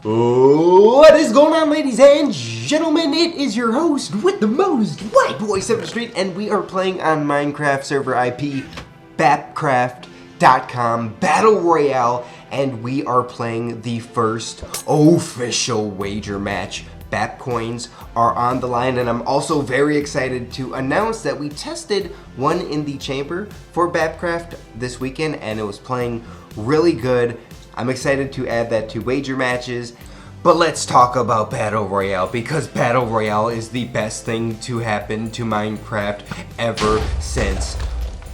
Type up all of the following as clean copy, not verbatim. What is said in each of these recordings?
What is going on, ladies and gentlemen? It is your host with the most, Whiteboy7thst, and we are playing on Minecraft server IP, bapcraft.com Battle Royale, and we are playing the first official wager match. BAP coins are on the line, and I'm also very excited to announce that we tested one in the chamber for Bapcraft this weekend, and it was playing really good. I'm excited to add that to wager matches. But let's talk about Battle Royale, because Battle Royale is the best thing to happen to Minecraft ever since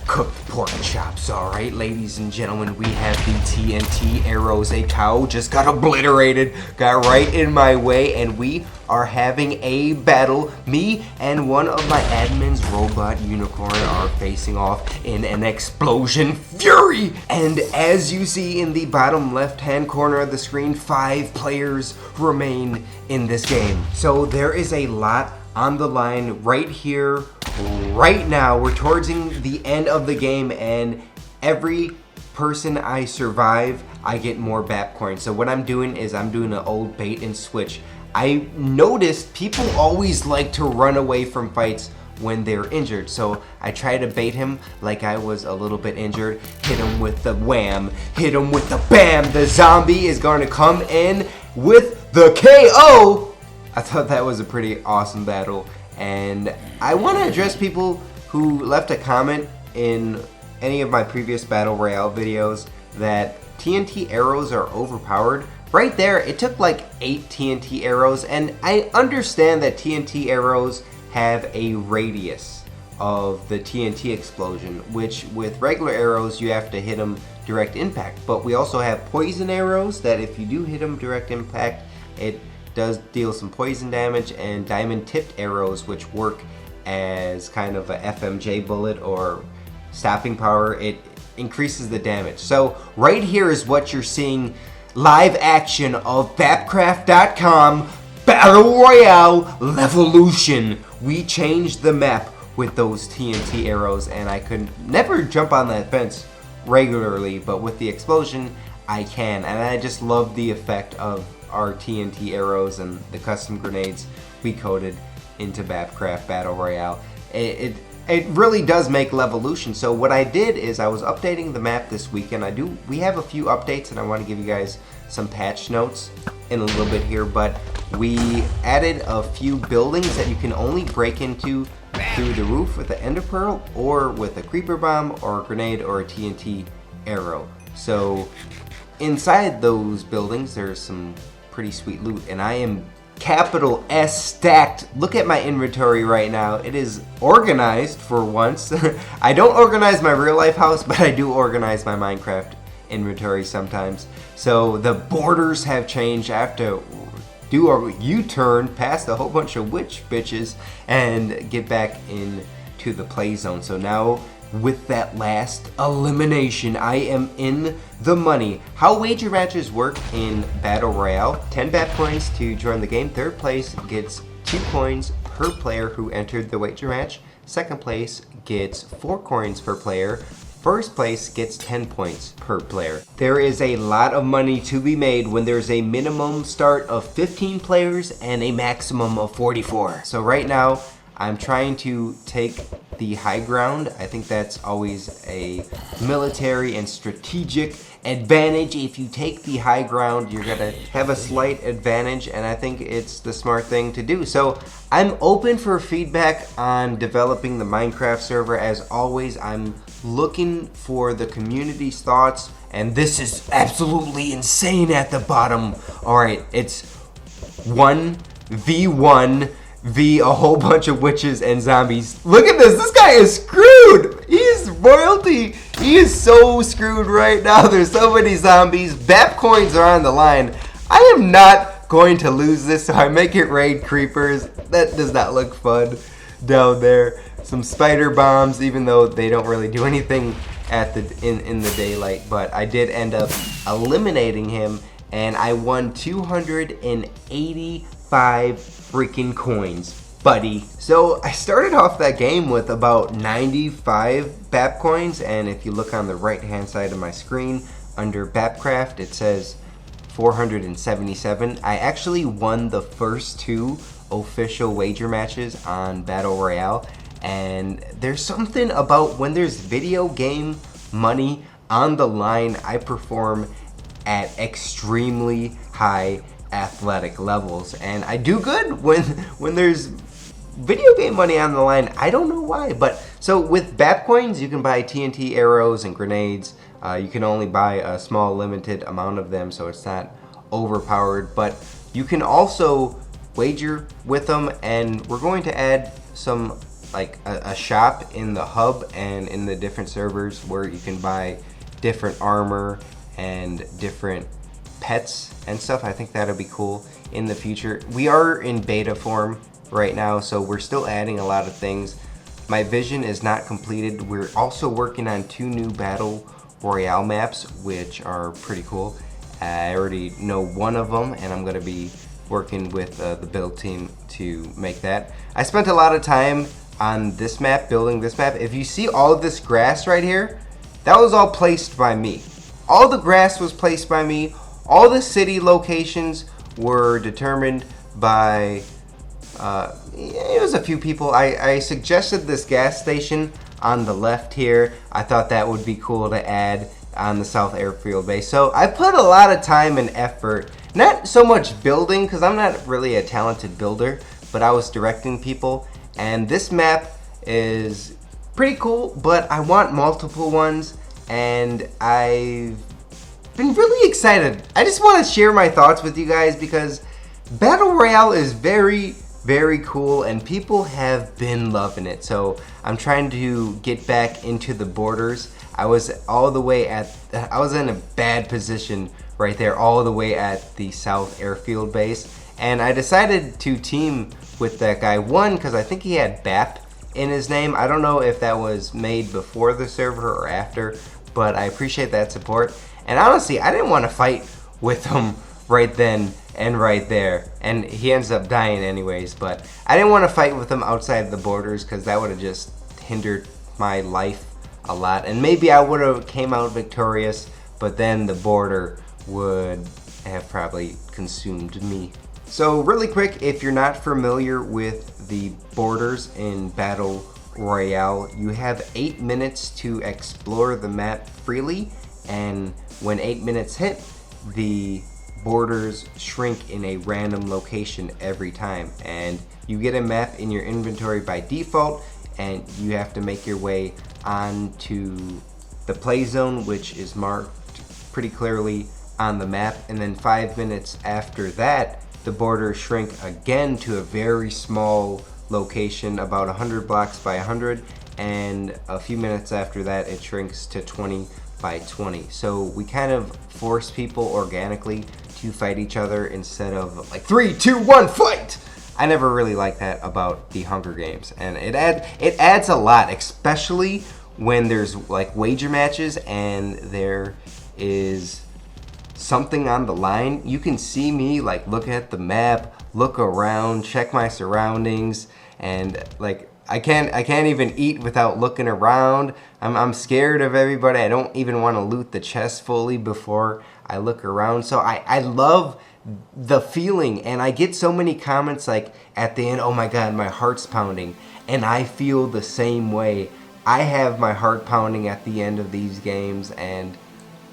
cooked pork chops. Alright, ladies and gentlemen, we have the TNT arrows. A cow just got obliterated, got right in my way, and we are having a battle. Me and one of my admins, Robot Unicorn, are facing off in an explosion fury. And as you see in the bottom left-hand corner of the screen, 5 players remain in this game. So there is a lot on the line right here, right now. We're towards the end of the game, and every person I survive, I get more BAP coins. So what I'm doing is I'm doing an old bait and switch. I noticed people always like to run away from fights when they're injured, so I try to bait him like I was a little bit injured. Hit him with the wham, hit him with the bam. The zombie is going to come in with the KO. I thought that was a pretty awesome battle, and I want to address people who left a comment in any of my previous Battle Royale videos that TNT arrows are overpowered. Right there, it took like 8 TNT arrows, and I understand that TNT arrows have a radius of the TNT explosion, which with regular arrows you have to hit them direct impact. But we also have poison arrows that if you do hit them direct impact, it does deal some poison damage, and diamond tipped arrows, which work as kind of a FMJ bullet or stopping power. It increases the damage. So right here is what you're seeing, live action of bapcraft.com Battle Royale Levolution. We changed the map with those TNT arrows, and I could never jump on that fence regularly, but with the explosion I can, and I just love the effect of our TNT arrows and the custom grenades we coded into Bapcraft Battle Royale. It really does make Levolution. So what I did is I was updating the map this weekend. We have a few updates, and I want to give you guys some patch notes in a little bit here, but we added a few buildings that you can only break into through the roof with an ender pearl or with a creeper bomb or a grenade or a TNT arrow. So inside those buildings there's some pretty sweet loot, and I am capital S stacked. Look at my inventory right now. It is organized for once. I don't organize my real life house, but I do organize my Minecraft inventory sometimes. So the borders have changed. I have to do a U-turn past a whole bunch of witch bitches and get back into the play zone. So now with that last elimination, I am in the money. How wager matches work in Battle Royale: 10 BAP coins to join the game. Third place gets 2 coins per player who entered the wager match. Second place gets 4 coins per player. First place gets 10 points per player. There is a lot of money to be made when there's a minimum start of 15 players and a maximum of 44. So right now, I'm trying to take the high ground. I think that's always a military and strategic advantage. If you take the high ground, you're gonna have a slight advantage, and I think it's the smart thing to do. So I'm open for feedback on developing the Minecraft server. As always, I'm looking for the community's thoughts, and this is absolutely insane at the bottom. All right, it's 1v1 v a whole bunch of witches and zombies. Look at this. This guy is screwed. He's royalty. He is so screwed right now. There's so many zombies. BAP coins are on the line. I am not going to lose this, so I make it raid creepers. That does not look fun down there. Some spider bombs, even though they don't really do anything at in the daylight, but I did end up eliminating him, and I won 285 freaking coins, buddy. So I started off that game with about 95 BAP coins, and if you look on the right hand side of my screen under Bapcraft, it says 477. I actually won the first 2 official wager matches on Battle Royale, and there's something about when there's video game money on the line, I perform at extremely high athletic levels, and I do good when there's video game money on the line. I don't know why, but so with BAP coins, you can buy TNT arrows and grenades. You can only buy a small limited amount of them, so it's not overpowered, but you can also wager with them, and we're going to add some like a shop in the hub and in the different servers where you can buy different armor and different pets and stuff. I think that'll be cool in the future. We are in beta form right now, so we're still adding a lot of things. My vision is not completed. We're also working on 2 new Battle Royale maps, which are pretty cool. I already know one of them, and I'm going to be working with the build team to make that. I spent a lot of time on this map, building this map. If you see all of this grass right here, that was all placed by me. All the grass was placed by me. All the city locations were determined by, it was a few people. I suggested this gas station on the left here. I thought that would be cool to add on the South Airfield base. So I put a lot of time and effort, not so much building, because I'm not really a talented builder, but I was directing people. And this map is pretty cool, but I want multiple ones, and I've been really excited. I just want to share my thoughts with you guys because Battle Royale is very, very cool, and people have been loving it. So I'm trying to get back into the borders. I was all the way I was in a bad position right there, all the way at the South Airfield base. And I decided to team with that guy. One, because I think he had BAP in his name. I don't know if that was made before the server or after, but I appreciate that support. And honestly, I didn't want to fight with him right then and right there. And he ends up dying anyways, but I didn't want to fight with him outside the borders because that would have just hindered my life a lot. And maybe I would have came out victorious, but then the border would have probably consumed me. So really quick, if you're not familiar with the borders in Battle Royale, you have 8 minutes to explore the map freely, and when 8 minutes hit, the borders shrink in a random location every time, and you get a map in your inventory by default, and you have to make your way onto the play zone, which is marked pretty clearly on the map. And then 5 minutes after that, the borders shrink again to a very small location, about 100 blocks by 100, and a few minutes after that it shrinks to 20 by 20. So we kind of force people organically to fight each other instead of like 3, 2, 1, fight! I never really liked that about the Hunger Games, and it adds a lot, especially when there's like wager matches and there is something on the line. You can see me like look at the map, look around, check my surroundings, and like I can't even eat without looking around. I'm scared of everybody. I don't even want to loot the chest fully before I look around. So I love the feeling, and I get so many comments like at the end, oh my god, my heart's pounding, and I feel the same way. I have my heart pounding at the end of these games, and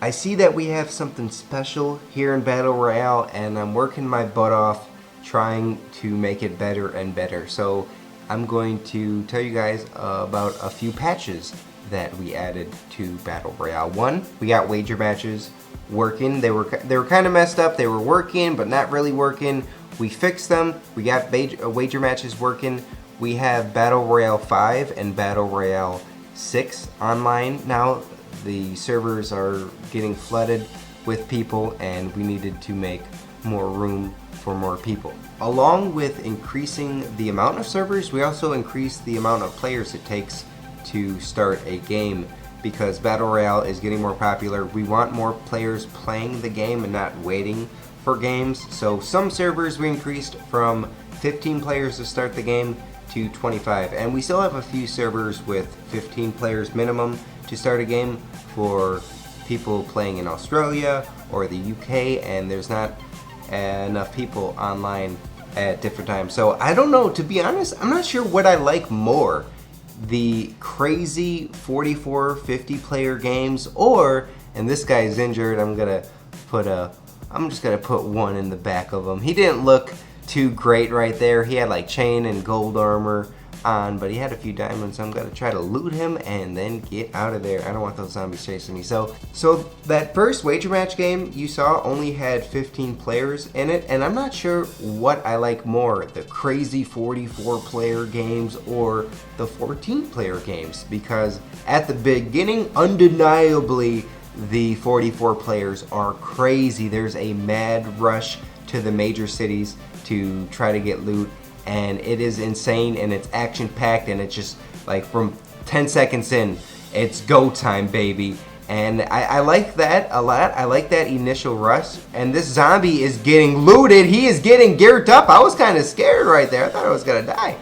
I see that we have something special here in Battle Royale, and I'm working my butt off trying to make it better and better. So I'm going to tell you guys about a few patches that we added to Battle Royale. One, we got wager matches working. They were kind of messed up. They were working, but not really working. We fixed them. We got wager matches working. We have Battle Royale 5 and Battle Royale 6 online now. The servers are getting flooded with people, and we needed to make more room for more people. Along with increasing the amount of servers, we also increased the amount of players it takes to start a game, because Battle Royale is getting more popular. We want more players playing the game and not waiting for games. So some servers we increased from 15 players to start the game to 25, and we still have a few servers with 15 players minimum to start a game for people playing in Australia or the UK, and there's not enough people online at different times. So I don't know, to be honest, I'm not sure what I like more, the crazy 44, 50 player games, or, and this guy's injured, I'm just gonna put one in the back of him. He didn't look too great right there. He had like chain and gold armor on, but he had a few diamonds, so I'm gonna try to loot him and then get out of there. I don't want those zombies chasing me. So that first wager match game you saw only had 15 players in it, and I'm not sure what I like more, the crazy 44 player games or the 14 player games, because at the beginning, undeniably, the 44 players are crazy. There's a mad rush to the major cities to try to get loot, and it is insane, and it's action packed, and it's just like from 10 seconds in, it's go time, baby. And I like that a lot. I like that initial rush, and this zombie is getting looted. He is getting geared up. I was kind of scared right there. I thought I was gonna die.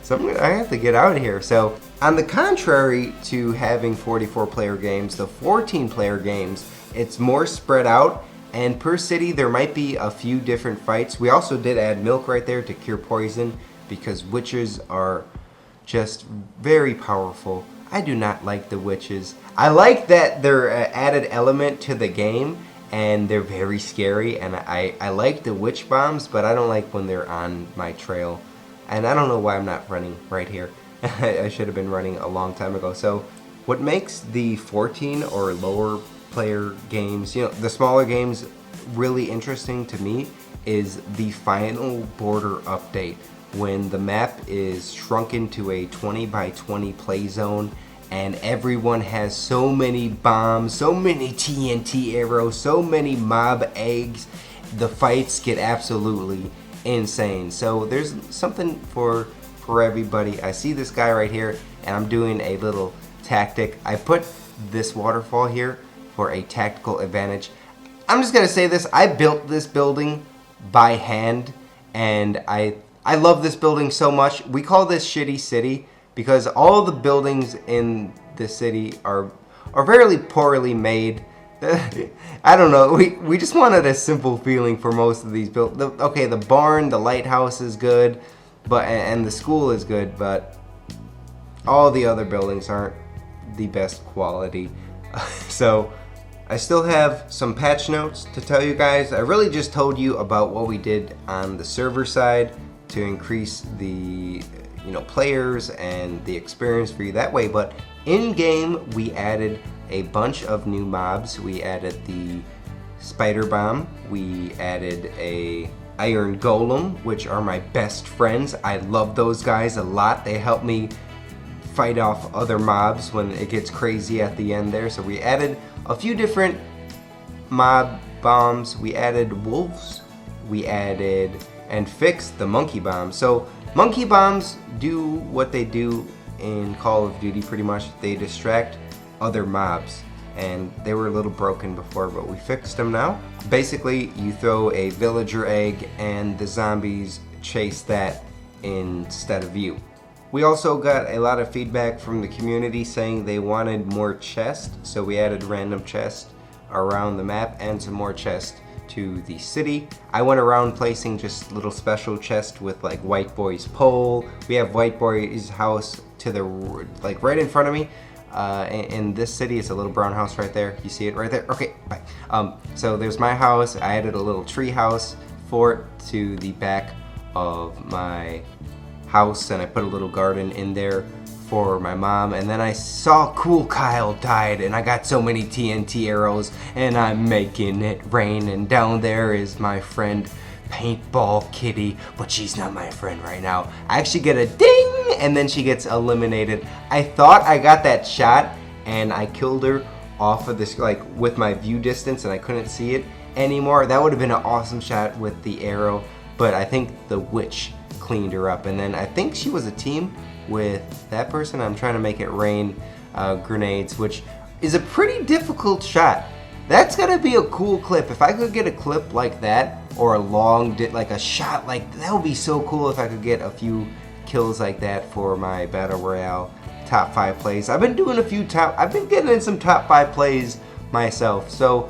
So I have to get out of here. So on the contrary to having 44 player games, the 14 player games, it's more spread out, and per city there might be a few different fights. We also did add milk right there to cure poison, because witches are just very powerful. I do not like the witches. I like that they're an added element to the game, and they're very scary, and I like the witch bombs, but I don't like when they're on my trail. And I don't know why I'm not running right here. I should have been running a long time ago. So what makes the 14 or lower player games, the smaller games, really interesting to me is the final border update, when the map is shrunken to a 20 by 20 play zone, and everyone has so many bombs, so many TNT arrows, so many mob eggs. The fights get absolutely insane. So there's something for everybody. I see this guy right here, and I'm doing a little tactic. I put this waterfall here for a tactical advantage. I'm just gonna say this, I built this building by hand, and I love this building so much. We call this Shitty City because all the buildings in this city are very poorly made. I don't know, we just wanted a simple feeling for most of these built. Okay, the barn, the lighthouse is good, and the school is good, but all the other buildings aren't the best quality. So I still have some patch notes to tell you guys. I really just told you about what we did on the server side to increase the players and the experience for you that way, but in game we added a bunch of new mobs. We added the spider bomb, we added a iron golem, which are my best friends. I love those guys a lot. They help me fight off other mobs when it gets crazy at the end there. So we added a few different mob bombs. We added wolves, we added and fixed the monkey bombs. So monkey bombs do what they do in Call of Duty pretty much. They distract other mobs, and they were a little broken before, but we fixed them now. Basically, you throw a villager egg and the zombies chase that instead of you. We also got a lot of feedback from the community saying they wanted more chests, so we added random chests around the map and some more chests to the city. I went around placing just little special chests with like Whiteboy's pole. We have Whiteboy's house to the right in front of me. In this city, it's a little brown house right there. You see it right there? Okay, bye. So there's my house. I added a little tree house fort to the back of my house, and I put a little garden in there for my mom. And then I saw Cool Kyle died, and I got so many TNT arrows, and I'm making it rain. And down there is my friend Paintball Kitty, but she's not my friend right now. I actually get a ding, and then she gets eliminated. I thought I got that shot, and I killed her off of this, with my view distance, and I couldn't see it anymore. That would have been an awesome shot with the arrow, but I think the witch cleaned her up. And then I think she was a team with that person. I'm trying to make it rain grenades, which is a pretty difficult shot. That's gonna be a cool clip. If I could get a clip like that, or a long, a shot that would be so cool if I could get a few kills like that for my Battle Royale top 5 plays. I've been doing I've been getting in some top 5 plays myself. So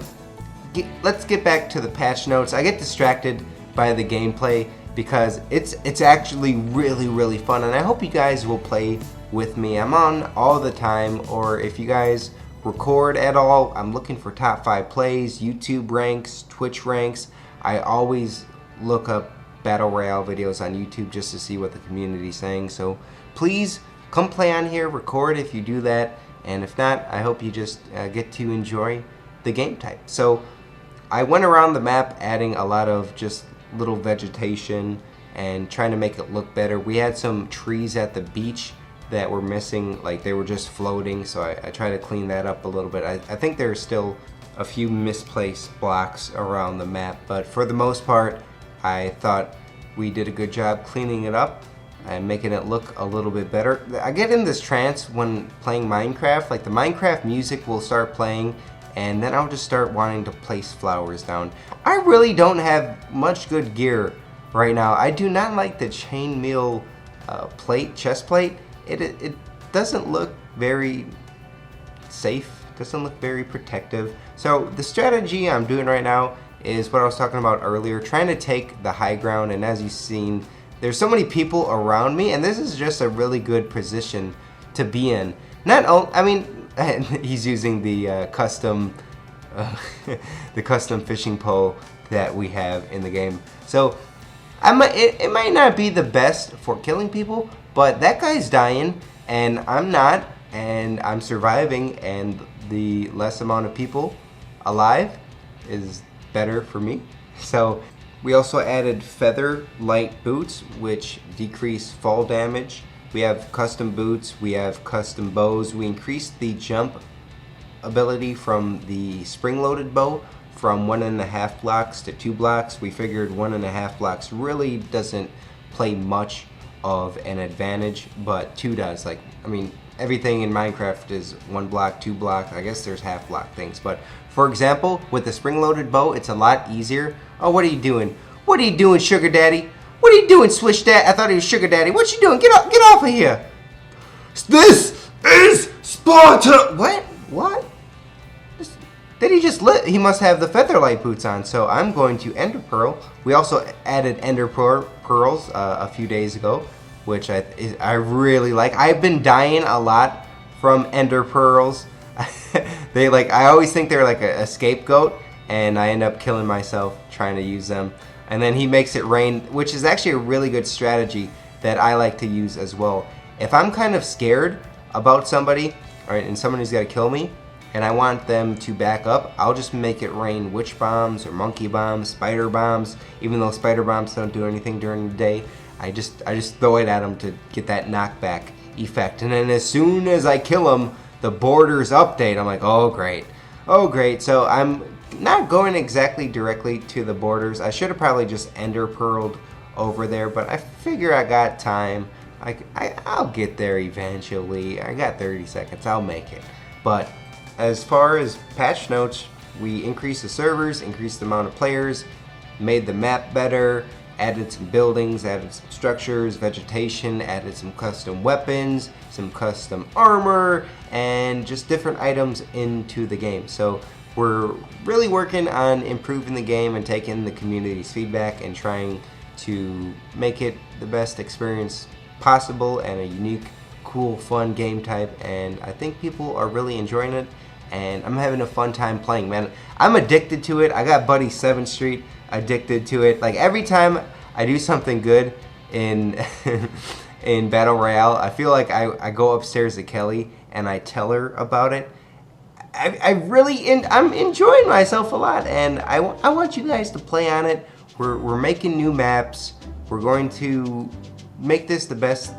let's get back to the patch notes. I get distracted by the gameplay because it's actually really fun, and I hope you guys will play with me. I'm on all the time, or if you guys record at all, I'm looking for top 5 plays, YouTube ranks, Twitch ranks. I always look up Battle Royale videos on YouTube just to see what the community's saying. So please come play on here, record if you do that, and if not, I hope you just get to enjoy the game type. So I went around the map adding a lot of just little vegetation and trying to make it look better. We had some trees at the beach that were missing, like they were just floating, so I tried to clean that up a little bit. I think there's still a few misplaced blocks around the map, but for the most part I thought we did a good job cleaning it up and making it look a little bit better. I get in this trance when playing Minecraft, like the Minecraft music will start playing and then I'll just start wanting to place flowers down. I really don't have much good gear right now. I do not like the chainmail chest plate. It doesn't look very safe, doesn't look very protective. So the strategy I'm doing right now is what I was talking about earlier, trying to take the high ground, and as you've seen, there's so many people around me, and this is just a really good position to be in. He's using the custom fishing pole that we have in the game. So it might not be the best for killing people, but that guy's dying and I'm not, and I'm surviving, and the less amount of people alive is better for me. So we also added feather light boots, which decrease fall damage. We have custom boots, we have custom bows. We increased the jump ability from the spring-loaded bow from 1.5 blocks to 2 blocks. We figured 1.5 blocks really doesn't play much of an advantage, but 2 does. Everything in Minecraft is 1 block, 2 block. I guess there's half block things, but for example, with the spring-loaded bow, it's a lot easier. Oh, what are you doing? What are you doing, Sugar Daddy? What are you doing, Swish Dad? I thought he was Sugar Daddy. What you doing? Get off of here! This is Sparta! What? Did he just He must have the featherlight boots on. So I'm going to Ender Pearl. We also added Ender Pearls a few days ago, which I really like. I've been dying a lot from Ender Pearls. I always think they're like a scapegoat, and I end up killing myself trying to use them. And then he makes it rain, which is actually a really good strategy that I like to use as well. If I'm kind of scared about somebody, and somebody's got to kill me, and I want them to back up, I'll just make it rain witch bombs or monkey bombs, spider bombs. Even though spider bombs don't do anything during the day, I just throw it at them to get that knockback effect. And then as soon as I kill them, the borders update. I'm like, oh great. So I'm not going exactly directly to the borders. I should have probably just Ender Pearled over there, but I figure I got time. I'll get there eventually. I got 30 seconds. I'll make it. But as far as patch notes, we increased the servers, increased the amount of players, made the map better, added some buildings, added some structures, vegetation, added some custom weapons, some custom armor, and just different items into the game. So we're really working on improving the game and taking the community's feedback and trying to make it the best experience possible and a unique, cool, fun game type. And I think people are really enjoying it, and I'm having a fun time playing, man. I'm addicted to it. I got buddy 7th Street addicted to it. Like every time I do something good in in Battle Royale, I feel like I go upstairs to Kelly and I tell her about it. I'm enjoying myself a lot, and I want you guys to play on it. We're making new maps. We're going to make this the best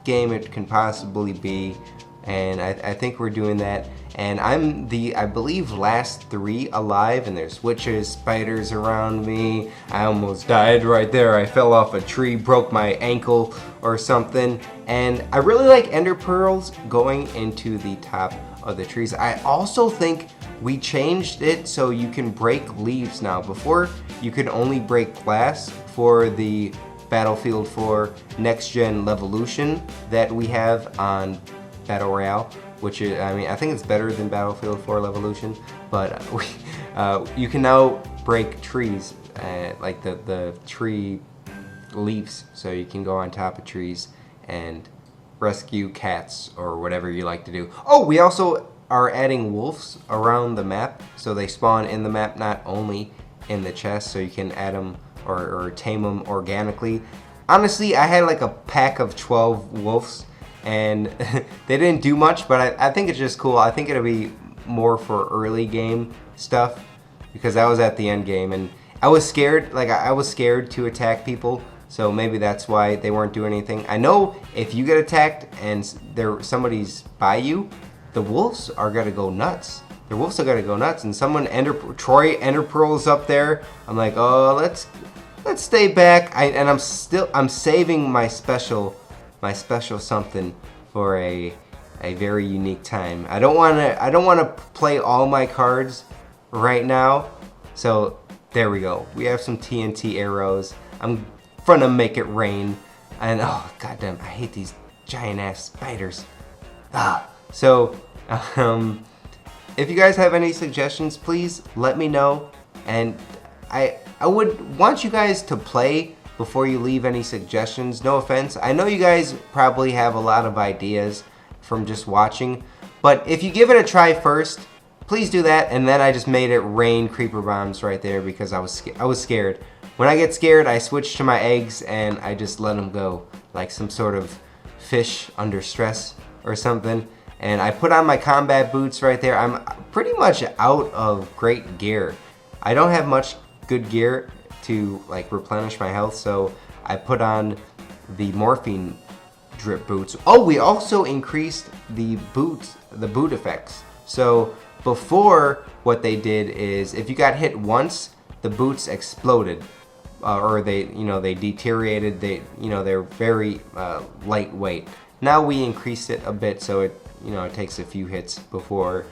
game it can possibly be, and I think we're doing that. And I'm the, I believe, last 3 alive, and there's witches, spiders around me. I almost died right there. I fell off a tree, broke my ankle or something. And I really like Ender Pearls going into the top of the trees. I also think we changed it so you can break leaves now. Before, you could only break glass for the Battlefield 4 Next Gen Levolution that we have on Battle Royale, which is, I mean, I think it's better than Battlefield 4 Revolution, but you can now break trees, like the tree leaves, so you can go on top of trees and rescue cats or whatever you like to do. Oh, we also are adding wolves around the map, so they spawn in the map, not only in the chest, so you can add them or tame them organically. Honestly, I had like a pack of 12 wolves, and they didn't do much, but I think it's just cool. I think it'll be more for early game stuff, because I was at the end game, and I was scared. Like, I was scared to attack people, so maybe that's why they weren't doing anything. I know if you get attacked and somebody's by you, the wolves are gonna go nuts. The wolves are gonna go nuts, and Troy Ender Pearl's up there. I'm like, oh, let's stay back. I'm saving my special something for a very unique time. I don't wanna play all my cards right now. So there we go. We have some TNT arrows. I'm gonna make it rain. And oh goddamn, I hate these giant ass spiders. So if you guys have any suggestions, please let me know. And I would want you guys to play before you leave any suggestions. No offense. I know you guys probably have a lot of ideas from just watching, but if you give it a try first, please do that. And then I just made it rain creeper bombs right there because I was scared. When I get scared, I switch to my eggs and I just let them go like some sort of fish under stress or something. And I put on my combat boots right there. I'm pretty much out of great gear. I don't have much good gear to like replenish my health, so I put on the morphine drip boots. Oh, we also increased the boot effects. So before, what they did is if you got hit once, the boots exploded, or they deteriorated. They're very lightweight. Now we increased it a bit, so it takes a few hits before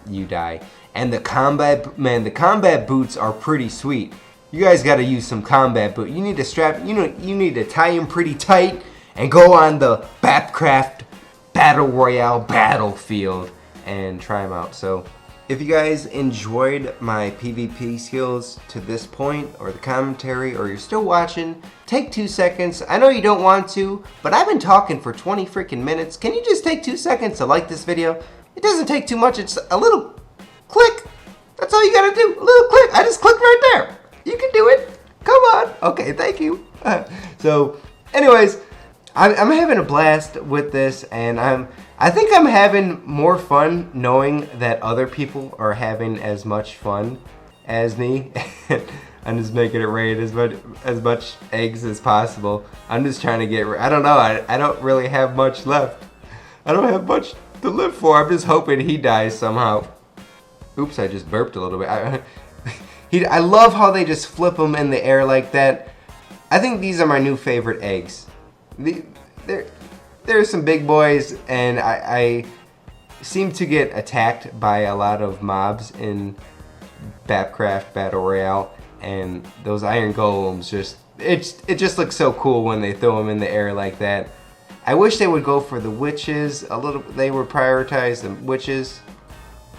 you die. And the combat boots are pretty sweet. You guys got to use some combat boots. You need to you need to tie them pretty tight and go on the BAPCraft Battle Royale battlefield and try them out. So if you guys enjoyed my PvP skills to this point, or the commentary, or you're still watching, take 2 seconds. I know you don't want to, but I've been talking for 20 freaking minutes. Can you just take 2 seconds to like this video? It doesn't take too much. It's a little click. That's all you gotta do. A little click. I just clicked right there. You can do it. Come on. Okay, thank you. So, anyways, I'm having a blast with this, and I think I'm having more fun knowing that other people are having as much fun as me. I'm just making it rain as much eggs as possible. I'm just trying to get. I don't know. I don't really have much left. I don't have much to live for. I'm just hoping he dies somehow. Oops! I just burped a little bit. I love how they just flip them in the air like that. I think these are my new favorite eggs. There's some big boys, and I seem to get attacked by a lot of mobs in BAPCraft Battle Royale, and those iron golems it just looks so cool when they throw them in the air like that. I wish they would go for the witches a little. They would prioritize the witches.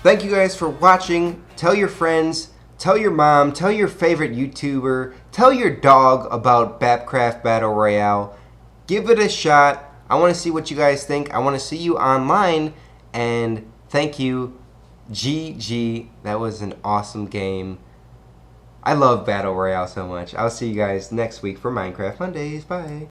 Thank you guys for watching. Tell your friends, tell your mom, tell your favorite YouTuber, tell your dog about BAPCraft Battle Royale. Give it a shot. I want to see what you guys think. I want to see you online. And thank you. GG. That was an awesome game. I love Battle Royale so much. I'll see you guys next week for Minecraft Mondays. Bye.